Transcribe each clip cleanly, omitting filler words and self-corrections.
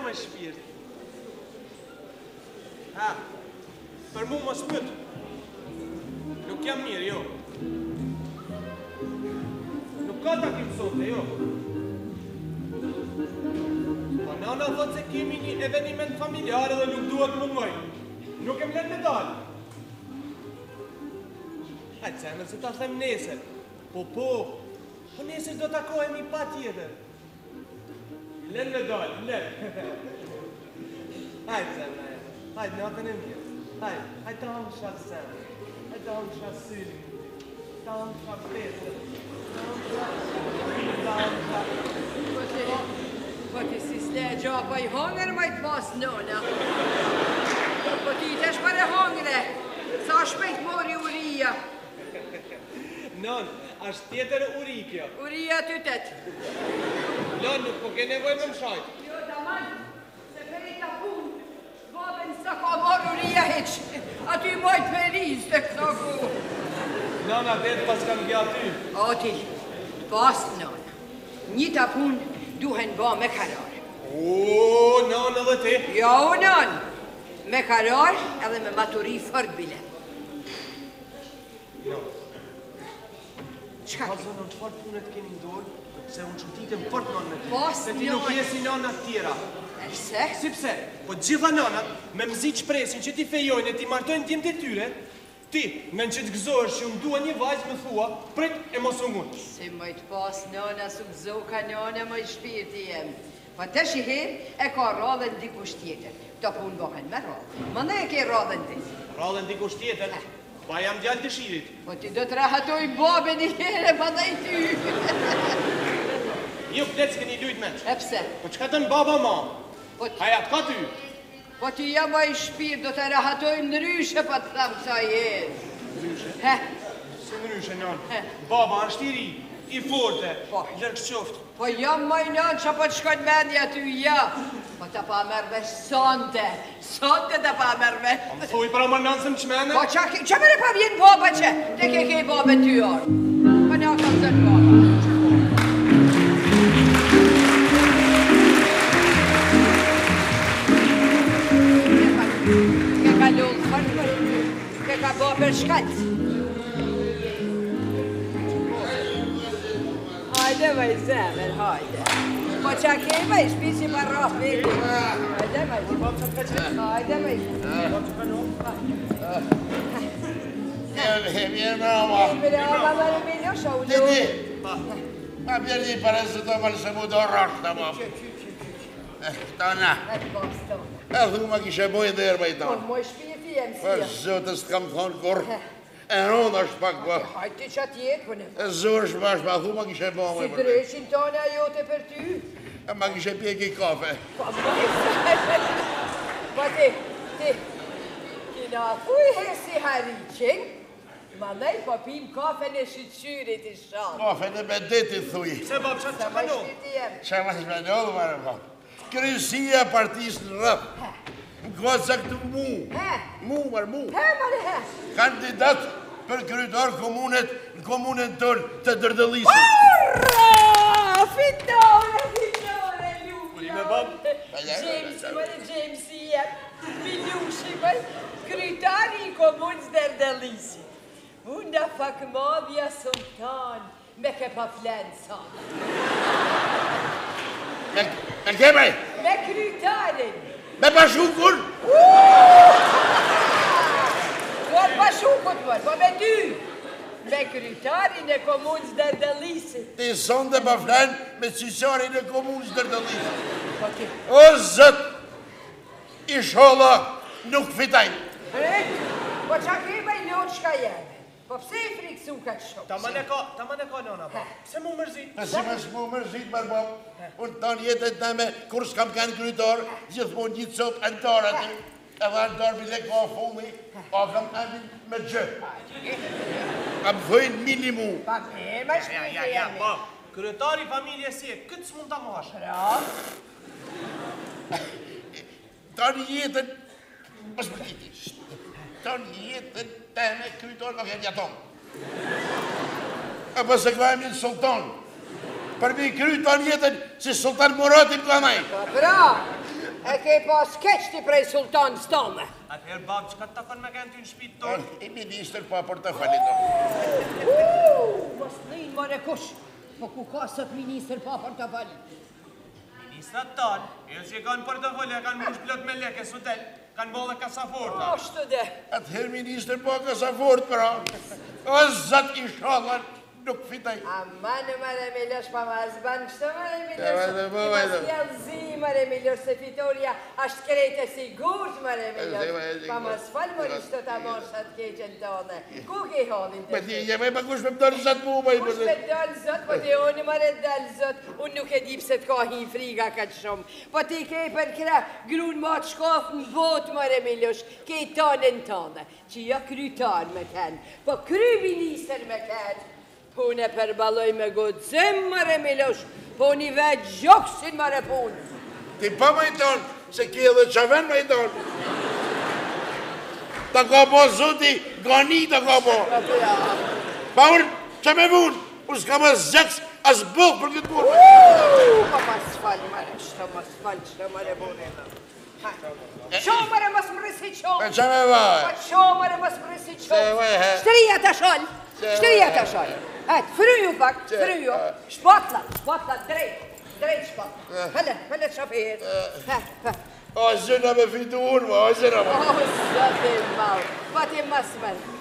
me shpirt. Ha, për mu mos pyet. Nuk jam mirë, jo. Nuk ka takim sote, jo. Po nana thot se kemi një eveniment familjar dhe nuk duhet më mëj. Nuk e mlen me dalë. Hajtë zemër, se ta them nesër. Po, nesër do takohemi pa tjetër. Len me dalë, len. Hajtë zemër, hajtë natën e mirë. Hajtë ta hamë shatë zemër. Hajtë ta hamë shatë syri. Ta hamë shatë petër. Ta hamë shatë. Po ti si s'le gjapa i hongër majtë pas nëna. Po ti t'esh për e hongre. Sa shpejt mori uria. Non, ashtë tjetër uri kjo. Uria ty tëtë. Non, nuk po ke nevoj me më shajtë. Jo, daman, se për i ta punë, babën sa ka mor uria heq. Aty mojtë periz të këto ku. Nana, vetë pas kam gja ty. O ti, pas nona. Një ta punë duhen ba me karare. O, nana dhe ti? Jo, nona. Me karare edhe me maturi fort bile. No. Qka? Kalzo në të fort punët keni ndorë, se unë qëtitëm fort nën me ty. Pas se ti nuk jesi nanat tjera. Se? Si pse? Po gjitha nanat me mzi që presin që ti fejojnë e ti martojnë t'jem të tyre, ti, me në që të gëzohër që unë dua një vajzë më thua, prit e mos unë mund. Si mëjtë pas nona su gëzo ka nona më i shpirti jem. Po të shihem e ka radhen dikush tjetër. Të punë bëhen me radhen. Më ne e ke radhen ti. Radhen dikush tjetër? Pa jam djallë të shirit. Po ti do të rahatoj babën i here, pa dhe i ty. Ju flet s'keni lujt me që. E pse? Po që ka të në baba ma? Haja t'ka ty? Po ti jam më i shpirë, do të rahatoj ndryshe pa të thamë sa jetë. Ndryshe? He? Se ndryshe, non. Baba është i ri, i forte, lërkë qoftë. Po jam më i nënë që po të shkojnë mendja ty, ja. Po të pa mërve sonte të pa mërve. Po më thuj pra më nënsëm që mene? Po që mërë pa vjenë baba që, të ke baba ty orë. Po në kam zërë baba. Ke ka lullë fërë, ke ka bo për shkallë. Hajde vaj zemër, hajde. Po që ke vaj shpisi pa rohë, hajde vaj zemër. Hajde vaj zemër. Mirë brama. Brama, më në minjo shohë. Diti, ma bjerë një parës të do mërë se mu do rrështë të ma. Tona. E pas tonë. E thu ma kishe bojë dhe erba i Po tonë. më shpiti jem si. Për zotës të kam thonë kur. E rëndë është pak po. Hajde ti qatë jetë, po në. E zorë shpash pa thu ma kishe bojë. Si dreshin tonë a jote për ty? E ma kishe pjeki kafe. Po më ti, kina thuj hesi hariqin, ma nej po pim kafe në shqyrit i shanë. Kafe në bedeti thuj. Se bab, që Sa ka më në? shpiti jem. Qa ma shmenjohë, marë pa. Krysia partisë në rëpë. Në koca këtë mu. Mu, marë mu. He, mare he. Kandidat për kryetar komunet në komunen tërë të dërdëllisit. Urra! Fitore, Luka! Uri me bab? Gjemsi jem. Milushi, mërë. Kryetari i komunës dërdëllisi. Unë fak madhja sultan me ke pa flenë sa. Me kemej? Me kryetarin. Me pashukun? Po pashukut mërë, po me dy. Me kryetarin e komunës dërdëllisit. Ti son dhe pa flenë me qisarin e komunës dërdëllisit. Po ti. O zët, isholla nuk fitajnë. Po qa kema i lotë shka jeme. Po pse i frikësu ka shumë? Ta më në ka nona, ba. Pse mu mërzit? Si me shmu mërzit, marë bab. Unë tanë jetën të me, kur s'kam kanë kryetar, gjithmonë një copë antarë aty. Edhe antarë bile ka fundi, pa kam amin me gjë. Kam dhëjnë minimu. Pa kema shpiti jemi. ba. Kryetari familje si e, këtë s'mund ta mash. Tanë jetën, mos më kiti, tanë jetën të me kryetar ka kërja tonë. Apo se këva e minë sultan. Për mi kryet tanë jetën si sultan Muratim ka maj. Pa bra. E ke pas keqti prej sultanës tonë. Atëherë babë, që ka të takon me kënë ty në shpitë tonë? I minister pa portofali tonë. Mos nëjnë more kush, po ku ka sot minister pa portofali? Ministrat tonë, e që kanë portofali, kanë mush plot me leke, sutel, kanë bolle kasaforta. Ashtu dhe. Atëherë minister pa kasafort, pra. O, zat i shallan, nuk fitaj. Aman mare Milosh, pa ma zban kështu mare Ja, Milosh. ma, I mas jelzi mare Milosh, se fitoria ashtë krejt e sigurt mare Milosh. Pa ma s'fal mori shto ta moshat keqen tone. Ku ke halin të Me ti, jeme pa kush me më dorë zat mu, ma i Kush me dalë zot, po ti unë mare dalë zot, unë nuk e di pse t'ka hi friga ka të shumë. Po ti ke për kra grun ma të shkof në bot mare Milosh, ke tonën tone, që jo krytar me ken, po kry minister me ken. Po unë e përbaloj me godzim, mare Milosh, po unë i veç gjoksin, mare punë. Ti pa ma i tonë, se ki edhe qaven ma i tonë. Ta ka po zoti, gani ta ka po. Pa unë, që me vunë, unë s'ka më zeks, as bëllë për këtë punë. Pa mas falë, mare, shto, mare punë. Qo, mare, mas më rësi qo. E që me vaj? Pa qo, mare, mas më rësi qo. Se vaj, he. Shtërija të shalë, shtërija të shalë. Hajtë, fryju pak, fryju. Shpatla, drejt shpatla. Hëlle qapet. O, zëna me fitu unë, ma, o, zëna me. O, zëtë malë, pa ti mas mërë.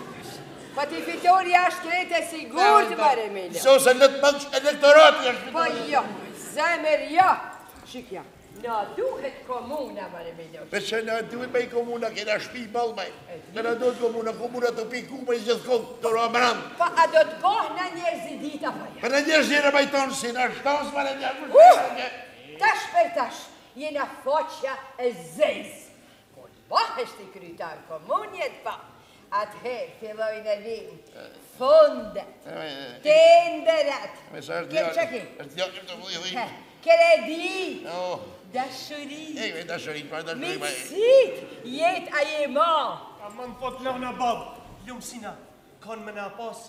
Pa ti fitori ashtë krejt e sigurt, mare Miljo. So, se letë mëngsh elektorati është Po fitu. jo, zemër jo. Shikja, na duhet komuna, mare Miljo. Me që na duhet me i komuna, kena shpi balë me. Me na duhet komuna të piku me i gjithë kohë, të roa mërandë. Pa a do të boh në njerëzi dita pa ja. Për në njerës njëre me i tonë, si në shtonë, s'ma në njerë. Tash për tash, jena foqja e zezë. Kur bahesht i krytar komunjet pa, atëherë fillojnë e vinë fundet, tenderat, Me sa është Kem që ki? është djallë të vujë. kredi, Oh, dashuri, e dashurit, pa dashurit, ma. mitësit, jet a je ma. A më në fot në babë, lumë sina, kanë me në pas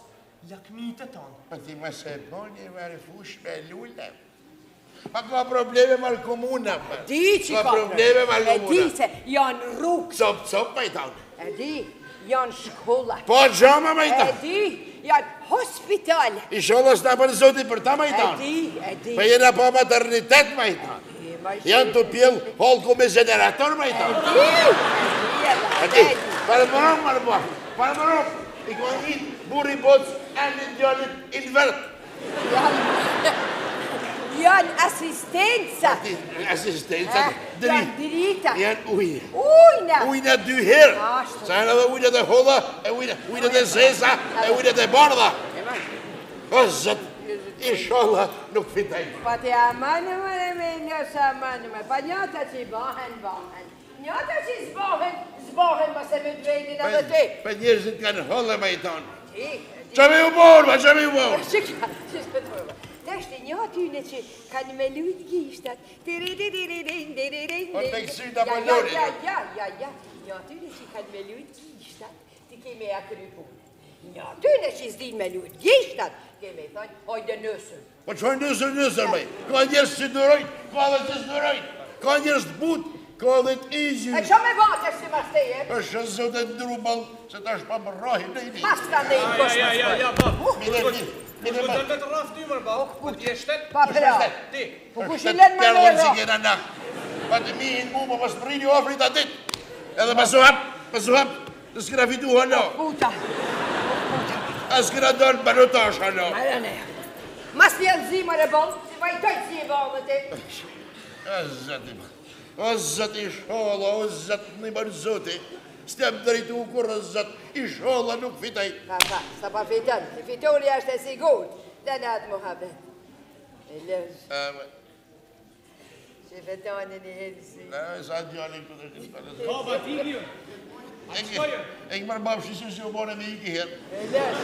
lakmitë tonë. Pa ti ma se boni, ma fush me lullë. Pa ka probleme ma lë komuna, pa. Di që Ka probleme ma lë e di komuna. se janë rrugë, Cop, pa i tonë. e di, janë shkolla, Po gjama ma i e tonë. di, janë hospitale, I sholla s'na për zoti për ta ma i e tonë. di. Pa jena pa maternitet ma i tonë. Janë të pjellë holko me generator ma i tonë. A ti, parë më rëmë, marë bua. Parë më rëmë. I konë vitë, burri bocë, emnin djallit, invert. Janë asistenca. Asistenca, Janë drita. Janë ujë. Ujna. Ujna dy herë. Ashtu. Sa janë edhe ujna dhe holla, e ujna dhe zeza, e ujna dhe bardha. O, zëtë, inshallah nuk fitaj. Pa ti amanë më me njësë amanë më. Pa njëta që bëhen. Njëta që zbohen ma se me dvejtin edhe ti. Pa njerëzit kanë holla me i tonë. Ti, Qa me ju borë, ma, qa me ju borë? Shikja, që s'pëtërë. Deshte një atyne që kanë me lujt gishtat. Po të kësy të apolloni. Ja. Një atyne që kanë me lujt gishtat, ti keme ja kry punë. Një atyne që s'din me lujt gishtat, keme i thonë, hojde nësër. Po qoj nësër, maj. Ka njerës që dërojnë, ka dhe që s'dërojnë. Ka njerës të butë, ka dhe të izi. E që me vate si mas teje? është zote të ndrubal, se ta është pa më rahi në i një. Pas ka në i kosmos. Ja, babë. Mire, Nuk do të të rafë ty mërë, babë. Po t'je shtet? Pa pra. Ti. Po ku shilen më në si ro? kena nak. Pa të mihin mu, po pas prini ofrit atit. Edhe pasu hap, në s'kena fitu halo. Puta. A s'kena donë barotash halo. Mare ne. Mas njëllëzi mare bon, si vajtoj si e bon dhe ti. O zëti, i sholla, o zëtë në mërë zëti. S'tem drejtu kur o zëtë, i sholla nuk fitaj. Sa pa fiton, i fitori është e sigur. Dhe në atë muhabet. E lësh, që fitonin i helsi. Sa djallin këtë është në Ka ba ti një. E këmër babë shisë që u bone me i kihet. E lësh.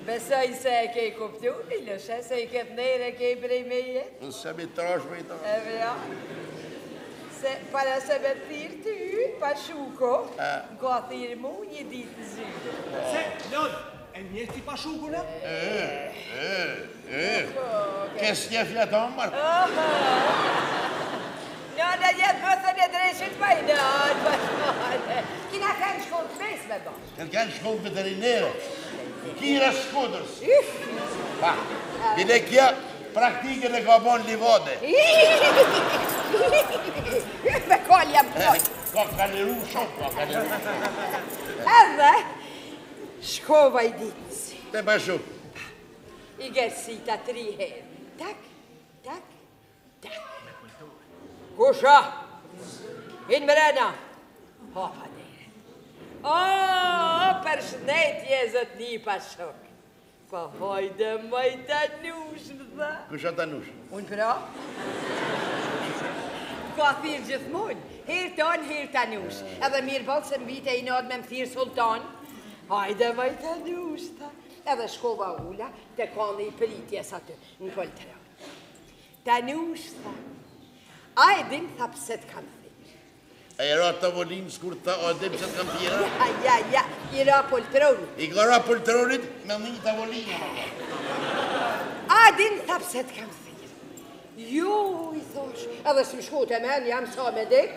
Besoj se e ke kuptu, i lësh, se i këtë nere ke i prej me jetë. Se mi trash me i ta. E vja. Se para se me thirë ty, pa shuko, ka thirë mu një ditë në zyre. Se, Lon, e njështë i pashukuna? Kes një fjatonë mërë. nana jetë mëthën e dreshit majnat. Kina kanë shkollë të mes me bashkë. Kanë shkollë veterinere. Kira Shkodrës. Pa, bile kja praktike në ka bon livade. Me kolja më Ka kaliru shumë, ka kaliru. Edhe, shkova I ditësi. Te pa shumë. I gërsita 3 herë. Tak, tak, tak. Kusha, in mrena. Hopa dere. O, përshëndetje zotni Pashok. Pa hajde maj Tanush, më tha. Kusha Tanush? Unë pra? Ka thirë gjithmonë. Herë ton, herë Tanush. Edhe mirë balë se mbite I nodë me më thirë sultan. Hajde maj Tanush, tha. Edhe shkova ula, te kanë I pritjes aty, në poltera. Tanush, tha, a e dim, tha, pse të kam thirë. A I ra tavolin s'kur tha, a dim se të kam tjera? Ja, I ra poltronit. I ka ra poltronit me një tavolin. A dim, tha, pse të kam thirë. Jo, I thosh, edhe s'm shkot e men, jam sa me dek,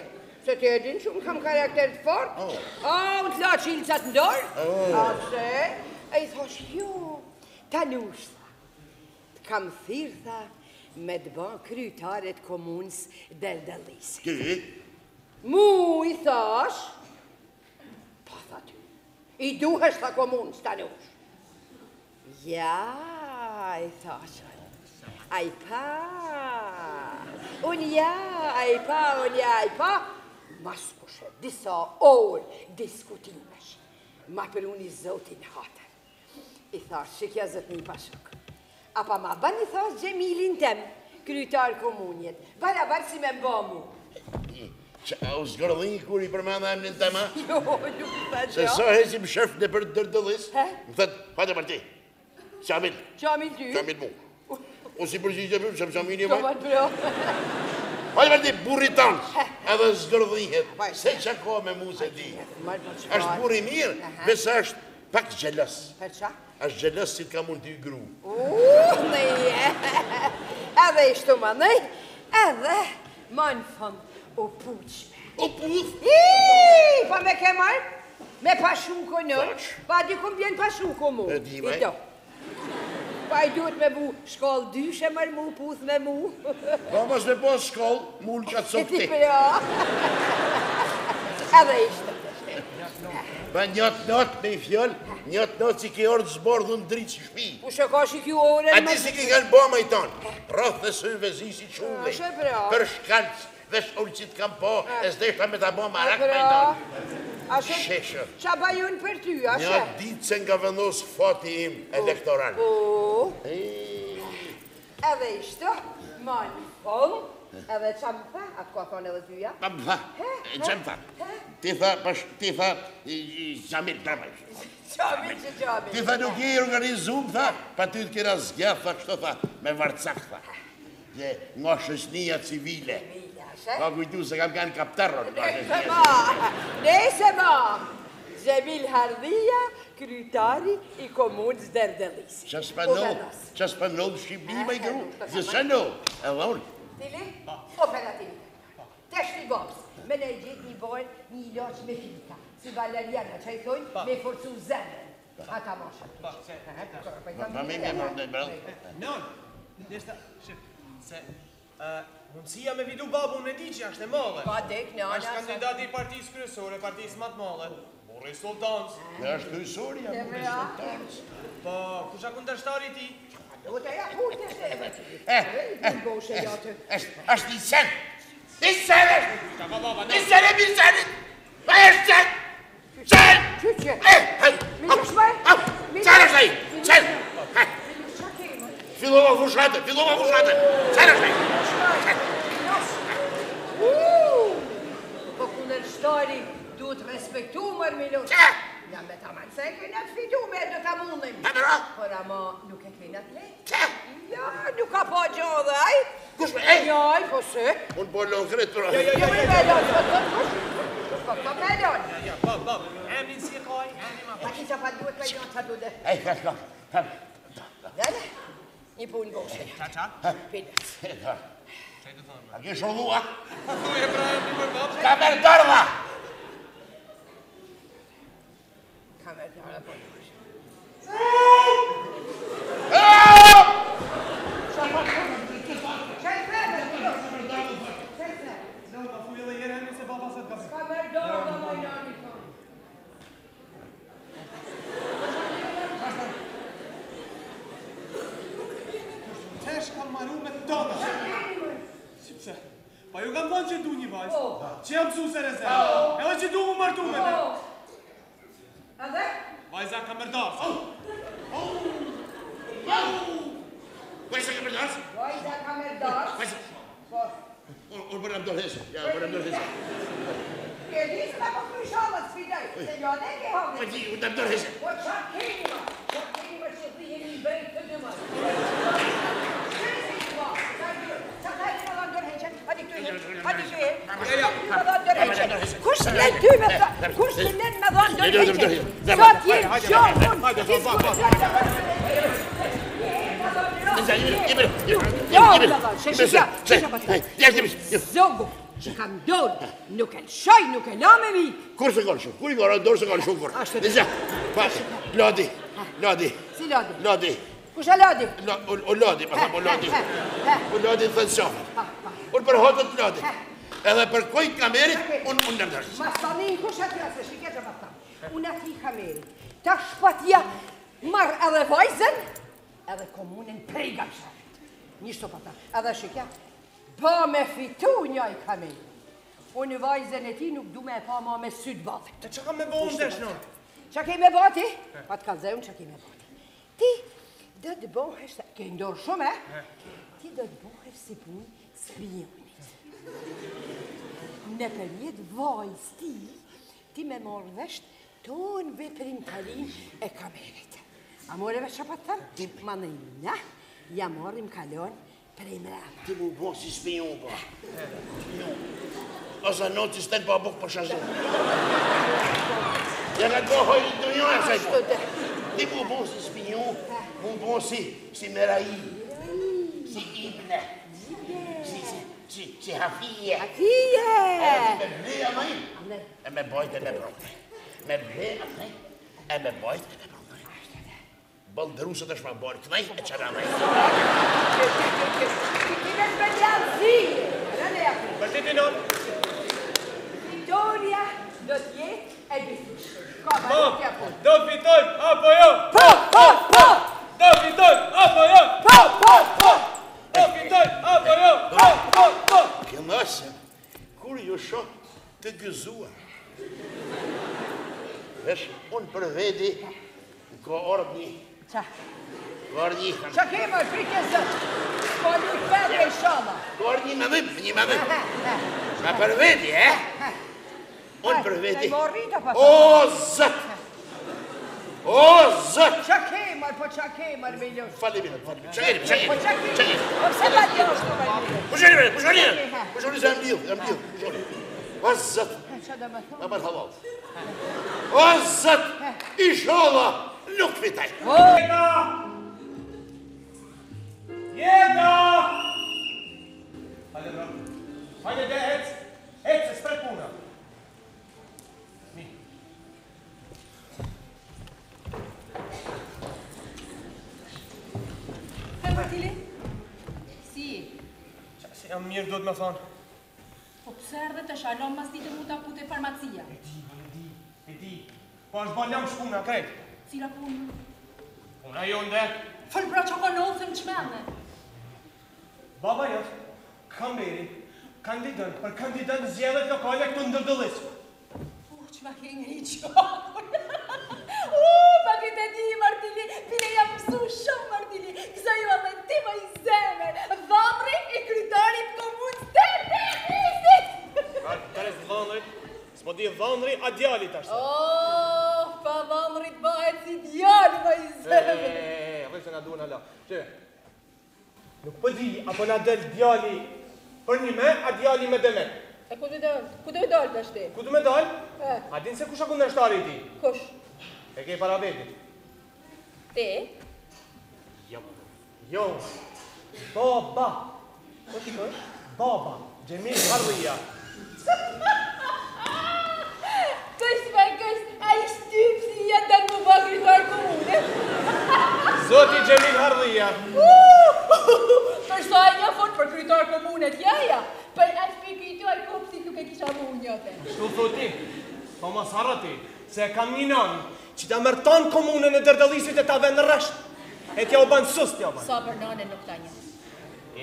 se të edin që unë kam karakter të fort. Unë të la qilësat në dorë. A se, e I thosh, jo, Tanush, tha, të kam thirë, tha, me të ban kryetaret komunës Derdëllisi. Ki? Mu, I thash, pa, tha ty, I duhesh, tha komunës, Tanush. Ja, I thash, a I pa, unë ja, I pa, mas kushe, disa orë diskutimesh, ma për unë I zotin hatër. I thash, shikja zotni Pashok. Apa ma ban I thash Gjemilin tem, kryetar komunjet. Barabar si me mba mu. A u zgërdhin kur I përmenda emnin tema? Jo, nuk të Se sa hesim shef në për Derdëllis, më thët, hajde për ti. Qamil. Qamil ty? Qamil mu. Unë si përgjigje për shumë Qamil I maj. Qamil bro. Hajde për ti, burri tanë. Edhe zgërdhinhet. Se që ka me mu se di. Ashtë burri mirë, besa është pak gjelos. Per qa? Ashtë gjelos si të ka mund t'i gru. Nije. Edhe ishtu ma nej, edhe ma në fëmë u puqme. O puth? Pa me ke marë? Me pashuko nërë? Pa di kum bjen pashuko mu. E di, vaj. Pa I duhet me mu shkollë dyshe mërë mu, puth me mu. Pa mos me pas shkollë, mullë qatë softi. Edhe ishte. Pa njëtë me I fjallë, njëtë si ke orë të zbordhë në dritë si shpi. U shë ka shi kjo ore A ti si ke kanë bëma I tonë, rrëth dhe së vezi si qullë, për shkallës dhe shkullëcit kam po, e zdeshta me ta bëma rak me I tonë. Sheshë. Qa bajun për ty, ashe? Një ditë se nga vendos fati im elektoral. Edhe ishte, ma një fëmë, edhe qa më tha, atë ka thonë edhe tyja? Pa më tha, që më tha? Ti tha, Qamil, ta më ishë. Qamil. Ti tha nuk I organizum, tha, pa ty të kira zgjaf, tha, kështu tha, me varcak, tha. Dhe nga shëshnia civile. Ka kujtu se kam kanë kapterron. Nese ma, Gjemil Hardhia, kryetari I komunës Derdëllis. Qas pa nëllë Shqipni me I gru, dhe se nëllë, edhe unë. Tili? Operativit. Tesh një babës, me ne I gjithë një bojnë një iloq me fita, si valeriana, që I thonë me forcu zemën. Ata mosha. Ma me me mërë në brëllë. Non, nështë, se mundësia me vidu babu në di që është e madhe. Pa dek, në Ashtë kandidati I partisë kryesore, partisë matë madhe. Burri Sultanës. Dhe është kryesori, ja burri Sultanës. Po, kusha kundërshtari ti? Është një sen! Një sen është! Një sen e mirë senit! Ma është sen! Sen! Qyqe! Sen është ai! Sen! Fillova fushate! Sen është ai! Po kundërshtari duhet respektu mërë Miloš. Jam me ta manë se kena të fitu me do ta mundim. Por ama nuk e kena të letë. Ja, nuk ka po gjohë dhe aj. Kush me? Jaj, po se. Unë po lënë kretë për... Jo, me melon, po melon. Ja, bab, emnin si e kaj, emnin ma... Pa ki që pa duhet me gjohë të dude. Ej, ka. Dele, një punë boshe. Qa? Pinës. A ke shollua? Thuje pra një për bab. Kamerdorva! Kamerdorva po. Pa ju kam thonë që du një vajzë, që jam mësu se rezervë, edhe që du më martu me te. Edhe? Vajza kamerdarës. Vajza kamerdarës? Vajza kamerdarës. Vajza. Po. Unë bërëm dorëhesë, ja, bërëm dorëhesë. E di se ta po kryshallat sfidaj, se jo ne ke hove. Po ti, unë të dorëhesë. Po qa keni ma që të jeni i bëjt të dëmër. Kush të len ty me thonë, kush të len me thonë dërheqen, sot jenë gjohë unë, zogu që kam dorë, nuk e lëshoj, nuk e la me mi. Kur se kërë shumë, kur i kërë dorë se kërë shumë kërë. Nizja, pas, Lodi. Si Lodi? Lodi. Kush e Lodi? O Lodi, pa thamë o Lodi. O Lodi të thënë shofën. Unë për hotët Lodi. Edhe për kojt kamerit, unë në mdërës. Ma stanin, kush e tja se shike që pa thamë. Unë ati kamerit. Ta shpatja marë edhe vajzen, edhe komunin prej gamsharit. Nishto pa thamë. Edhe shike, pa me fitu njaj kamerit. Unë vajzen e ti nuk du me e pa ma me sytë balit. Të që kam me bo unë desh në? Qa ke me bati? Pa të kalzë unë qa ke me bati. Ti do të bohesh, ke ndorë shumë, ti do të bohesh si punë spionit. Në përjet vajz ti me morë vesht tonë veprim kalin e kamerit. A moreve që pa të thëmë? Ma në na, ja morim kalon prej mrama. Ti mu bo si spion, po. Ose noti stel pa buk për shazon. Ja ka të bo hojë të njën e sajtë. Ti mu bo si spion, mu bo si merai, si ibne, si hafije. Hafije! Me ble a maj, e me bojt e me bronë. Me ble a maj, e me bojt e me bronë. Bëllë dërusët është ma bërë, kënaj e qëra maj. Ti me spedial zije! Për ti ti non? Victoria do t'jetë e bisush. Po, do fitoj, apo jo? Po! Do fitoj, apo jo? Po! Do fitoj, apo jo? Po! Kënëse, kur ju shoh të gëzua. Vesh, unë për vedi, ko ordni. Qa? Ko ordni. Qa kemë është frike zëtë? Ko një përre e shala. Ko ordni me dhim, një me dhim. Ma për vedi, Unë për vedi. O, zët! O, zët! Qa kemë, po qa kemë, Miljo? Falimin, qëgjeri. Po se la djosh të me Pushoni se jam bil, O, zët! Qa do me thonë? Ma për halal. O, zët! Inshallah, nuk fitaj. Jeda! Hajde, bro. Hajde, dhe, ec, se spre puna. Mi. Martili? Si? Si jam mirë do të me thonë. Po pëse erdhe të shalom mas ditë mu të apute farmacia? E di. Po është ba lëmë shpuna, krejt. Cila punë? Puna jonde. Fëllë pra që konohësëm qmene. Baba jëtë, Kamberi, kandidat për kandidat zjedhet lokale këtë ndërdëllis. Që ma ke një qohë. Pa këtë di, Martili, pile jam mësu shumë, Martili. Kësa ju edhe ti më i zemer. Vamri i krytarit komunës të nisit. Kërës vëndrit, s'mo di vëndri a djalit ashtë. Pa vamrit bëhet si djali më i zemer. Rëjse nga duhen ala. Qeve, nuk po di, apo nga del djali për një me, a djali me dhe me. E ku do i dalë të shti? Ku du me dal? A din se kusha kundërshtari ti? Kush? E kej para vetit. Ti? Jo. Baba. Kush? Baba, Gjemil Harria. Kës, a i shtypë si jetë të më bë krytar komune. Zoti Gjemil Harria. Për sa e një fort për krytar komunet, ja. Për a shpi krytar kopësit nuk e kisha mu njëte. Shtu thoti, Thomas Harati, se kam një nanë që ta mërton komunën e dërdëllisit e ta vend rresht. E tja u banë sus tja u banë. Sa për nane nuk ta një.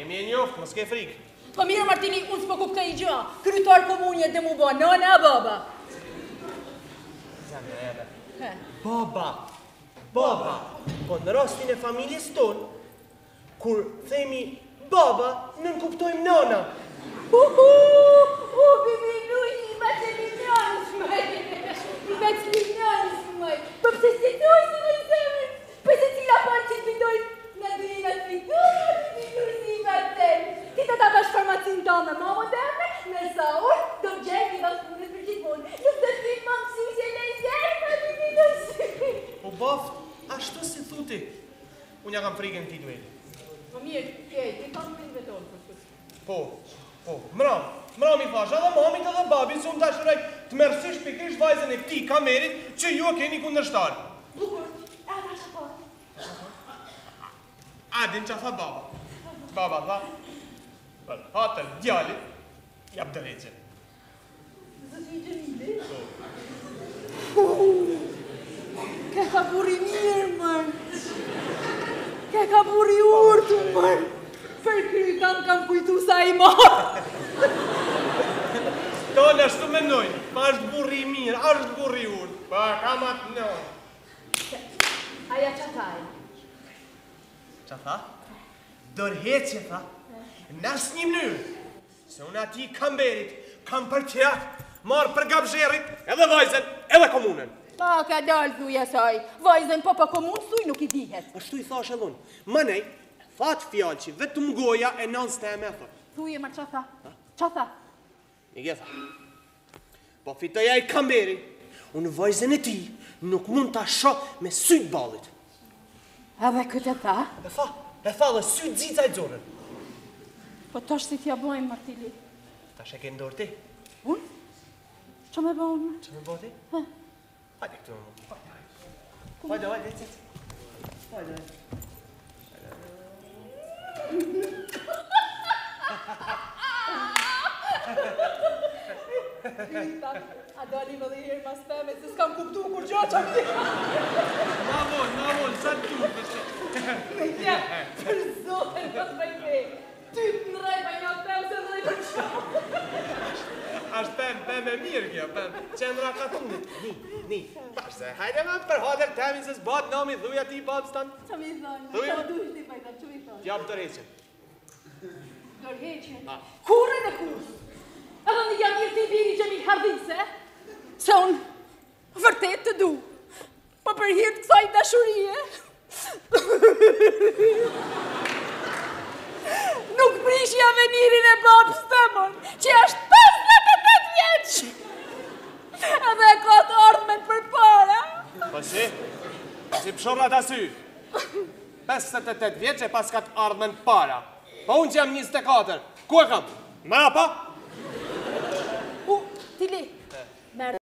Emi e njoftë, mos ke frikë. Po mirë Martini, unë s'po kuptoj i gjua. Krytar komunje dhe mu ba, nana a baba? Zemre edhe. Baba. Po në rastin e familjes tonë, kur themi baba, nën kuptojmë nana. Po pëse si doj si me zemër? Pëse cila parë që të bidoj në dhërina të fitur, si me tem. Ti të ta bash farmacin të me mamën dhe me, në sa orë, do gjerë një basë punës për gjithmonë. Nuk të të të mamësi që në gjerë, më të bidoj si. Po baft, ashtu si thuti. Unë ja kam frikën ti dueli. Po mirë, ti kam për veton për këtë. Po, mram i thash, edhe mamit edhe babit, se unë ta shëraj të mërësish pikrish vajzën e këti kamerit që ju e keni kundërshtarë. Bukur, e ata që parë. Adin që tha baba. Baba tha, për hatër djallit, jap të reqen. Zëti Gjemili? Ke ka buri mirë, mërë. Ke ka buri urtu, mërë. Për krytan kam kujtu sa i marë. Tonë ashtu mendojnë, pa është burri i mirë, është burri i urtë, pa kam atë nënë. Aja që thaj? Qa tha? Dorheqje tha, në asë një mënyrë, se unë ati kamberit, kam përqerat, marë për gabzherit, edhe vajzen, edhe komunën. Pa, ka dalë thuja saj, vajzen pa komunë, thuj nuk i dihet. Ashtu i thash edhe unë, mënej, fatë fjallë që vetëm goja e nënës të e me thë. Thuj e ma qa tha? Qa tha? Një tha, po fitoja i kamberi, unë vajzen e ti nuk mund të asho me sytë balit. Edhe këtë tha? E tha dhe sytë zica i dzorën. Po tash si t'ja bojmë, Martili. Tash e ke ndorë ti? Unë? Qa me bojmë? Që me bojë ti? Ha? Hajde këtu më. Hajde, Hajde. A dali më dhe herë mas teme, se s'kam kuptu kur gjo që më Ma vonë, sa të tu, Me tja, për zoten pas bajve. Ty të në rej bajna tem se në rej për shumë. Ashtë pem e mirë kjo, qendra ka tunit. Ni, pashtë, hajde me për hader temin se s'bat nami, dhuja ti babës tanë. Qa mi thonë, Thuj, qa dush ti bajta, që mi thonë? Jam të reqen. Dorheqen? Kurën e kursë? Edhe në jam mirë të i biri Gjemil Hardise, se unë vërtet të du, po për hirtë kësaj dashurie, nuk prishja venirin e babës tëmën, që është 58 vjeqë, edhe e ka të ardhmen për para. Po si pëshorrat asy, 58 vjeqe pas ka të ardhmen para. Po unë që jam 24, ku e kam? Ma pa? Tili, merë.